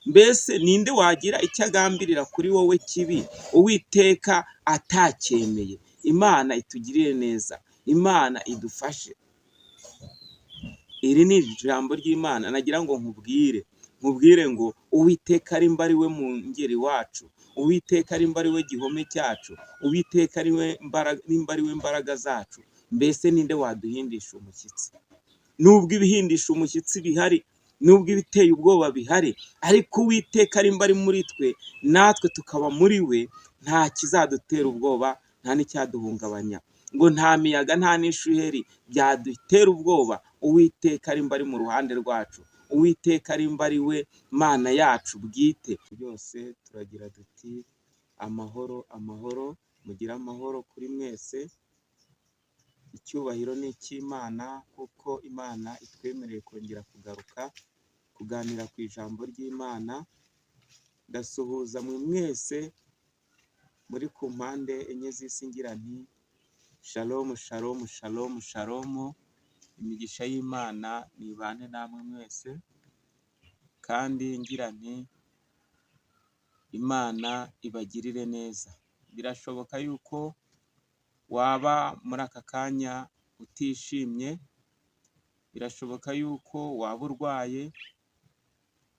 mbese ninde wagira icyo agambirira kuri wowe kibi Uwiteka atacyemeye? Imana itugirire neza, Imana idufashe. Iri ni ijambo ry'Imana nagira ngo nkubwire ngo Uwiteka arimba ari we mungeri wacu, Uwiteka arimba ari we gihome cyacu, Uwiteka arimba ari we mbaraga zacu. Mbese ninde waduhindisha umushyitsi? Nubwo ibihindisha umushyitsi bihari, nubwo ibiteye ubwoba bihari, ariko Uwiteka arimba ari muri twe, natwe tukaba muri we, nta kizadutera ubwoba, nta n'icyaduhungabanya. Ngo nta miyaga nta n'ishuheri byadutera ubwoba. Uwiteka arimba ari mu ruhande rwacu, Uwiteka arimba ari we Mana yacu bwite. Byose turagira duti amahoro, amahoro. Mugire amahoro kuri mwese. Icyubahiro ni icy'Imana, kuko Imana itwemereye kongera kuganira ku ijambo ry'Imana. Ndasuhuza mwe mwese muri ku mpande enye z'isi, ngira nti shalomu, shalomu, shalomu, shalomu. Imigisha y'Imana nibane namwe mwese, kandi ngira nti Imana ibagirire neza. Birashoboka yuko waba muri aka kanya utishimye, birashoboka yuko waba urwaye,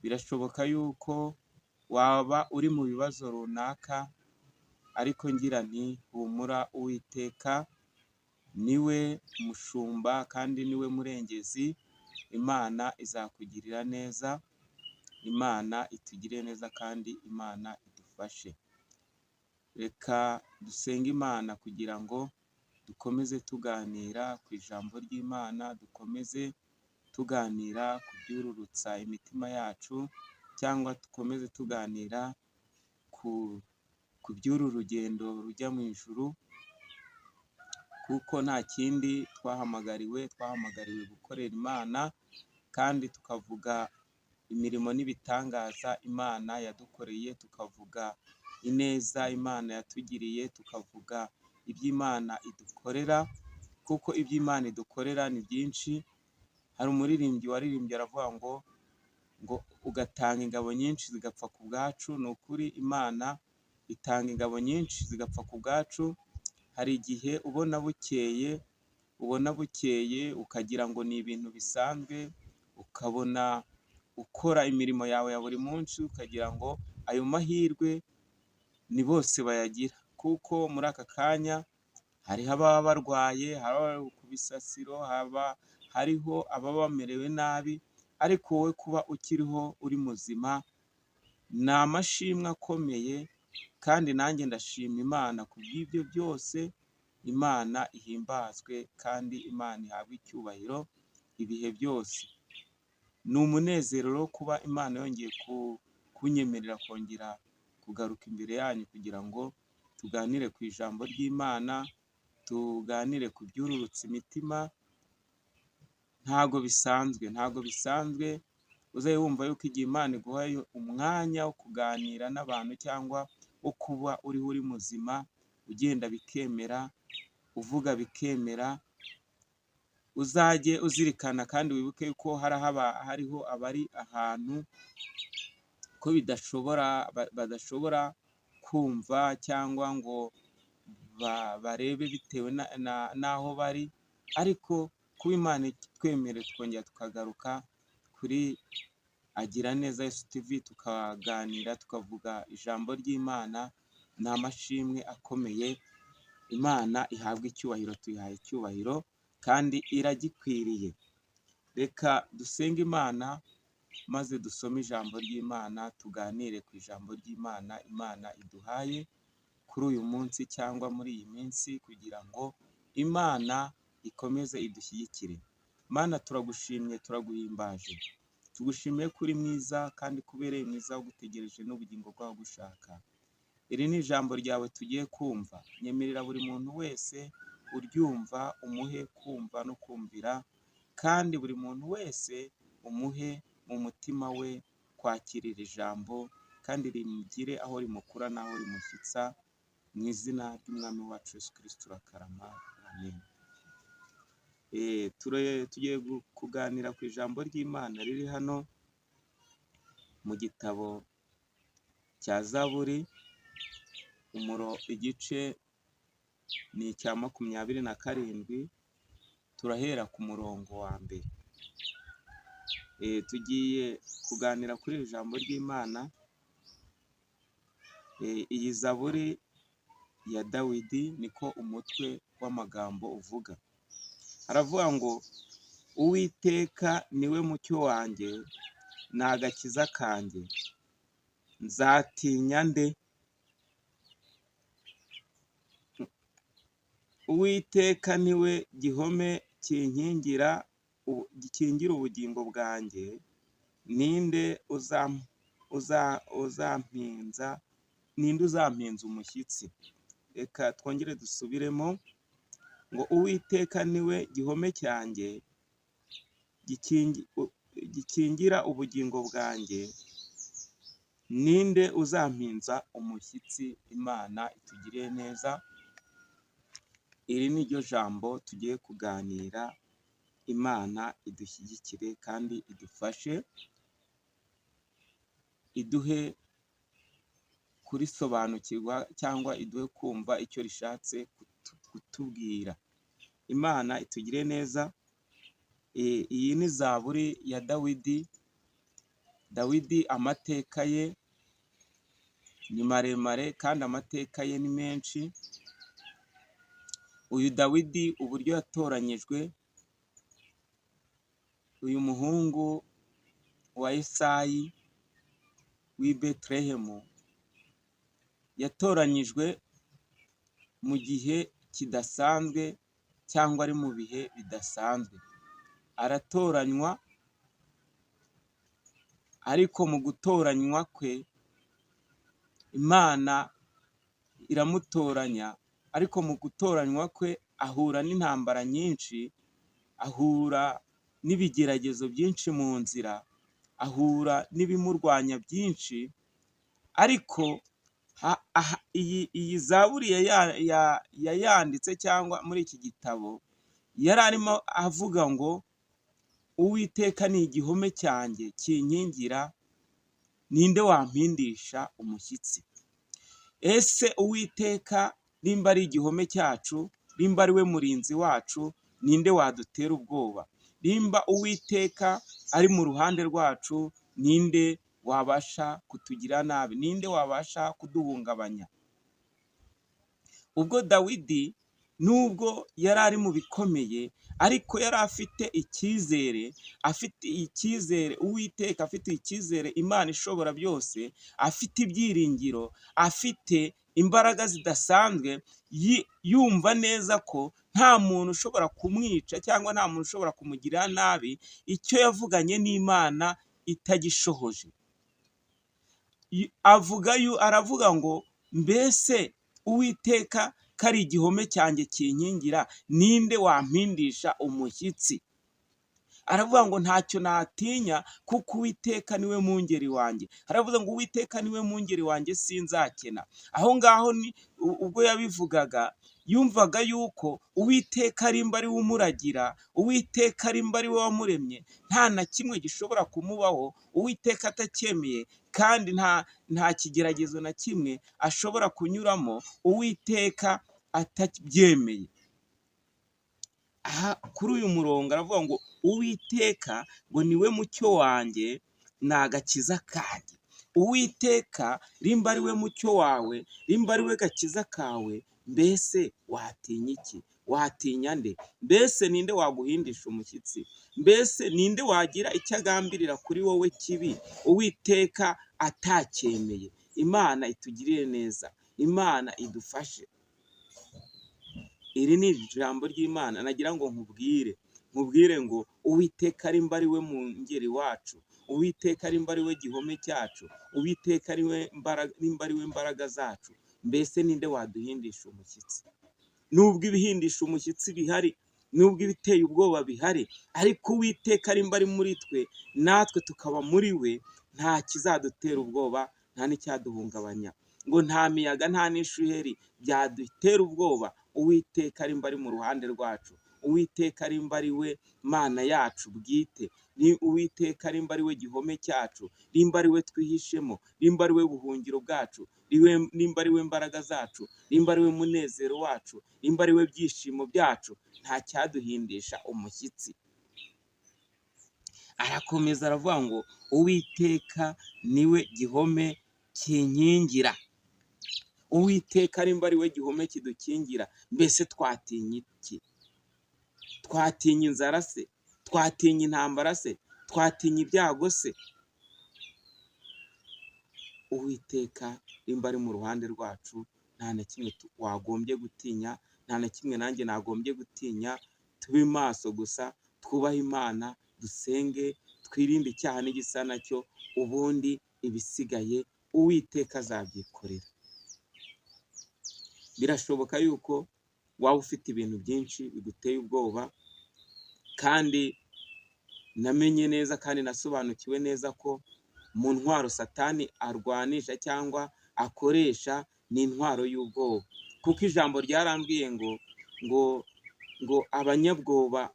birashoboka yuko waba uri mu bibazo runaka, ariko ngira nti humura, Uwiteka niwe mushumba kandi niwe murengezi. Imana izakugirira neza, Imana itugirire neza, kandi Imana idufashe. Reka dusenge Imana kugira ngo dukomeze tuganira ku ijambo ry'Imana, dukomeze tuganira ku byururutsa imitima yacu, cyangwa dukomeze tuganira ku by'uru rugendo rujya mu ijuru, kuko nta kindi twahamagariwe gukorera Imana, kandi tukavuga imirimo n'ibitangaza Imana yadukoreye, tukavuga ineza Imana yatugiriye, tukavuga iby'Imana idukorera, kuko iby'Imana idukorera ni byinshi. Hari umuririmbyi waririmbye aravuga ngo ugatanga ingabo nyinshi zigapfa ku bwacu. Ni ukuri Imana itanga ingabo nyinshi zigapfa ku bwacu. Hari igihe ubona bukeye ukagira ngo ni ibintu bisanzwe, ukabona ukora imirimo yawe ya buri munsi, ukagira ngo ayo mahirwe ni bose bayagira, kuko muri aka kanya hariho ababa barwaye, haba ku bisasiro, hariho ababa bamerewe nabi, ariko wowe kuba ukiriho uri muzima ni amashimwe akomeye, kandi nanjye ndashima Imana ku bw'ibyo byose. Imana ihimbazwe, kandi Imana ihabwe icyubahiro ibihe byose. Ni umunezero wo kuba Imana yongeye kunyemerera kongera kugaruka imbere yanyu, kugira ngo tuganire ku ijambo ry'Imana, tuganire ku byururutsa imitima. Ntago bisanzwe. Uzaye wumva yuko igihe Imana iguhaye umwanya wo kuganira n'abantu, cyangwa wo kuba uri muzima, ugenda bikemera, uvuga bikemera, uzajye uzirikana kandi wibuke ko hariho abari ahantu ko badashobora kumva, cyangwa ngo barebe bitewe n'aho bari, ariko kuba Imana itwemerera twongera tukagaruka kuri Agira Neza Yesu TV, tukaganira, tukavuga ijambo ry'Imana, ni amashimwe akomeye. Imana ihabwe icyubahiro, tuyihaye icyubahiro, kandi iragikwiriye. Reka dusenge Imana, maze dusome ijambo ry'Imana, tuganire ku ijambo ry'Imana Imana iduhaye kuri uyu munsi, cyangwa muri iyi minsi, kugira ngo Imana ikomeze idushyigikire. Mana, turagushimye, turaguhimbaje, tugushimiye kuri mwiza, kandi kubereye mwiza, ugutegereje n'ubugingo bwawe gushaka. Iri ni ijambo ryawe tugiye kumva. Nyemerera buri muntu wese uryumva umuhe kumva no kumvira, kandi buri muntu wese umuhe mu mutima we kwakirira ijambo, kandi rimugire aho rimukura n'aho rimushyitsa, mu izina ry'Umwami wacu Yesu Kristo urakarama. Amen. Tugiye kuganira ku ijambo ry'Imana riri hano mu gitabo cya Zaburi, igice ni icya 27, turahera ku murongo wa mbere. Tugiye kuganira kuri iri jambo ry'Imana. Iyi Zaburi ya Dawidi niko umutwe w'amagambo uvuga. Aravuga ngo Uwiteka niwe mucyo wanjye n'agakiza kanjye, nzatinya nde? Uwiteka niwe gihome gikingira ubugingo bwanjye, ninde uzampinza umushyitsi? Reka twongere dusubiremo ngo Uwiteka niwe gihome cyanjye gikingira ubugingo bwanjye, ninde uzampinza umushyitsi? Imana itugiriye neza. Iri ni ryo jambo tugiye kuganira. Imana idushyigikire kandi idufashe, iduhe kurisobanukirwa cyangwa iduhe kumva icyo rishatse kutubwira. Imana itugire neza. Iyi ni Zaburi ya Dawidi. Dawidi amateka ye ni maremare kandi amateka ye ni menshi. Uyu Dawidi uburyo yatoranyijwe, uyu muhungu wa Yesayi w'i Betelehemu yatoranyijwe mu gihe kidasanzwe cyangwa ari mu bihe bidasanzwe. Aratoranywa, ariko mu gutoranywa kwe Imana iramutoranya, ariko mu gutoranywa kwe ahura n'intambara nyinshi, ahura n'ibigeragezo byinshi mu nzira, ahura n'ibimurwanya byinshi. Ariko iyi Zaburi yayanditse cyangwa muri iki gitabo yari arimo avuga ngo Uwiteka ni igihome cyanjye kinkingira, ninde wampindisha umushyitsi? Ese Uwiteka nimba ari igihome cyacu, nimba ari we murinzi wacu, ninde wadutera ubwoba? Nimba Uwiteka ari mu ruhande rwacu, ninde wabasha kutugira nabi? Ninde wabasha kuduhungabanya? Ubwo Dawidi nubwo yari ari mu bikomeye, ariko yari afite icyizere Uwiteka, afite icyizere Imana ishobora byose, afite ibyiringiro, afite imbaraga zidasanzwe, yumva neza ko nta muntu ushobora kumwica cyangwa nta muntu ushobora kumugirira nabi icyo yavuganye n'Imana itagishohoje. Aravuga ngo mbese Uwiteka kari igihome cyanjye kinkingira, ninde wampindisha umushyitsi? Aravuga ngo ntacyo natinya, kuko Uwiteka niwe mungeri wanjye. Aravuga ngo Uwiteka niwe mungeri wanjye, sinzakena. Aho ngaho ubwo yabivugaga yumvaga yuko Uwiteka arimba ari we umuragira, Uwiteka arimba ari we wamuremye, nta na kimwe gishobora kumubaho Uwiteka atacyemeye, kandi nta kigeragezo na kimwe ashobora kunyuramo Uwiteka atabyemeye. Aha kuri uyu murongo aravuga ngo Uwiteka ngo niwe mucyo wanjye n'agakiza kanjye. Uwiteka rimba ari we mucyo wawe, rimba ari we gakiza kawe, mbese watinya iki? Watinya nde? Mbese ninde waguhindisha umushyitsi? Mbese ninde wagira icyo agambirira kuri wowe kibi Uwiteka atacyemeye? Imana itugirire neza, Imana idufashe. Iri ni ijambo ry'Imana nagira ngo nkubwire ngo Uwiteka arimba ari we mungeri wacu, Uwiteka arimba ari we gihome cyacu, Uwiteka arimba ari we mbaraga zacu. Mbese ninde waduhindisha umushyitsi? Nubwo ibihindisha umushyitsi bihari, nubwo ibiteye ubwoba bihari, ariko Uwiteka arimba ari muri twe, natwe tukaba muri we, nta kizadutera ubwoba, nta n'icyaduhungabanya. Ngo nta miyaga, nta n'ishuheri byadutera ubwoba. Uwiteka arimba ari mu ruhande rwacu, Uwiteka arimba ari we Mana yacu bwite, ni Uwiteka nimba ari we gihome cyacu, nimba ari we twihishemo, nimba ari we buhungiro bwacu, nimba ari we mbaraga zacu, nimba ari we munezero wacu, nimba ari we byishimo byacu, nta cyaduhindisha umushyitsi. Arakomeza aravuga ngo Uwiteka niwe gihome kinkingira. Uwiteka nimba ari we gihome kidukingira, mbese twatinya iki? Twatinya inzara se? Twatinya intambara se? Twatinya ibyago se? Uwiteka nimba ari mu ruhande rwacu, nta na kimwe wagombye gutinya, nta na kimwe nanjye nagombye gutinya. Tube maso gusa, twubahe Imana, dusenge, twirinde icyaha n'igisa nacyo, ubundi ibisigaye Uwiteka azabyikorera. Birashoboka yuko waba ufite ibintu byinshi biguteye ubwoba, kandi namenye neza kandi nasobanukiwe neza ko mu ntwaro Satani arwanisha cyangwa akoresha ni intwaro y'ubwoba, kuko ijambo ryarambwiye ngo abanyabwoba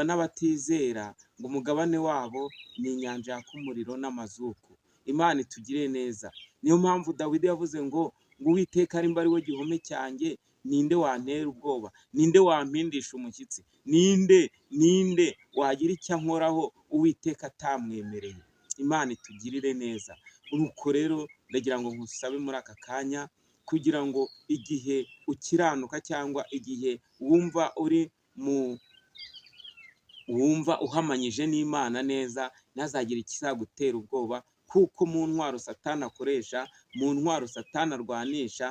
n'abatizera ngo umugabane wabo ni inyanja yaka umuriro n'amazuku. Imana itugire neza. Niyo mpamvu Dawidi yavuze ngo Uwiteka nimba ari we gihome cyanjye, ninde wantera ubwoba? Ninde wampindisha umushyitsi? Ninde wagira icyo ankoraho Uwiteka atamwemereye? Imana itugirire neza. Nuko rero ndagira ngo nkusabe muri aka kanya, kugira ngo igihe ukiranuka cyangwa igihe wumva uhamanyije n'Imana neza, ntazagire ikizagutera ubwoba, kuko mu ntwaro Satani akoresha, mu ntwaro Satani arwanisha,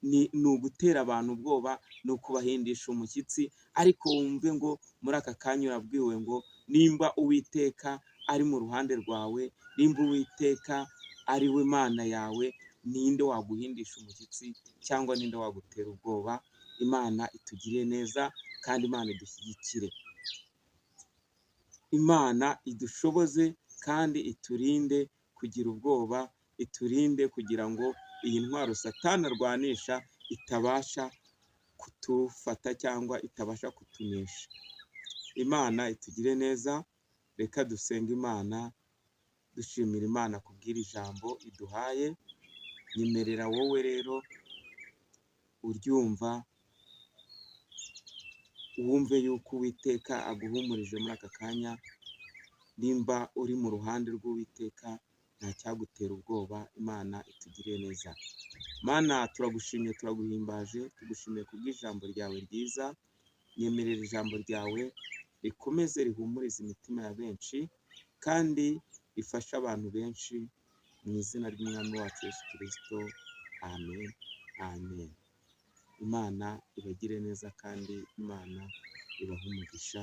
ni ugutera abantu ubwoba, ni ukubahindisha umushyitsi. Ariko wumve ngo muri aka kanya urabwiwe ngo nimba Uwiteka ari mu ruhande rwawe, nimba Uwiteka ari we Mana yawe, ninde waguhindisha umushyitsi cyangwa ninde wagutera ubwoba? Imana itugiriye neza kandi Imana idushyigikire. Imana idushoboze kandi iturinde kugira ubwoba, iturinde kugira ngo iyi ntwaro Satani arwanisha itabasha kutufata cyangwa itabasha kutunesha. Imana itugire neza. Reka dusenge Imana, dushimira Imana kubw'iri jambo iduhaye. Nyemerera wowe rero uryumva, wumve yuko Uwiteka aguhumurije muri aka kanya. Nimba uri mu ruhande rw'Uwiteka, nta cyagutera ubwoba. Imana itugiriye neza. Mana, turagushimiye, turaguhimbaje, tugushimiye kubw'ijambo ryawe ryiza. Nyemerera ijambo ryawe rikomeze rihumurize imitima ya benshi, kandi rifashe abantu benshi, mu izina ry'Umwami wacu Yesu Kristo. Amen. Amen. Imana ibagire neza kandi Imana ibahe umugisha.